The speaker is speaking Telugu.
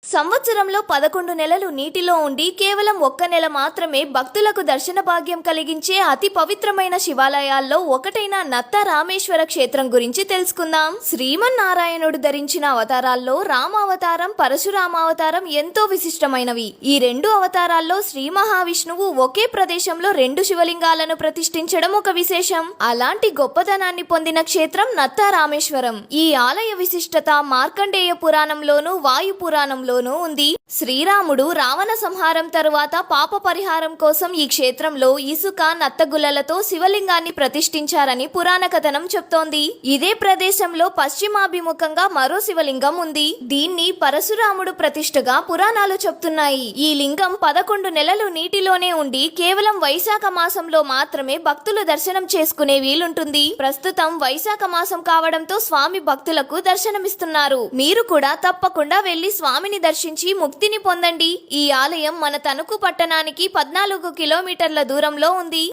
సంవత్సరంలో 11 నెలలు నీటిలో ఉండి కేవలం 1 నెల మాత్రమే భక్తులకు దర్శన భాగ్యం కలిగించే అతి పవిత్రమైన శివాలయాల్లో ఒకటైన నత్త రామేశ్వర క్షేత్రం గురించి తెలుసుకుందాం. శ్రీమన్నారాయణుడు ధరించిన అవతారాల్లో రామావతారం, పరశురామావతారం ఎంతో విశిష్టమైనవి. ఈ రెండు అవతారాల్లో శ్రీ మహావిష్ణువు ఒకే ప్రదేశంలో 2 శివలింగాలను ప్రతిష్ఠించడం ఒక విశేషం. అలాంటి గొప్పతనాన్ని పొందిన క్షేత్రం నత్త రామేశ్వరం. ఈ ఆలయ విశిష్టత మార్కండేయ పురాణంలోను, వాయు పురాణంలో ఉంది. శ్రీరాముడు రావణ సంహారం తరువాత పాప పరిహారం కోసం ఈ క్షేత్రంలో ఇసుక, నత్తగుల్లలతో శివలింగాన్ని ప్రతిష్ఠించారని పురాణ కథనం చెప్తోంది. ఇదే ప్రదేశంలో పశ్చిమాభిముఖంగా మరో శివలింగం ఉంది. దీన్ని పరశురాముడు ప్రతిష్ఠగా పురాణాలు చెప్తున్నాయి. ఈ లింగం 11 నెలలు నీటిలోనే ఉండి కేవలం వైశాఖ మాసంలో మాత్రమే భక్తులు దర్శనం చేసుకునే వీలుంటుంది. ప్రస్తుతం వైశాఖ మాసం కావడంతో స్వామి భక్తులకు దర్శనమిస్తున్నారు. మీరు కూడా తప్పకుండా వెళ్లి స్వామిని దర్శించి ముక్తిని పొందండి. ఈ ఆలయం మన తణుకు పట్టణానికి 14 కిలోమీటర్ల దూరంలో ఉంది.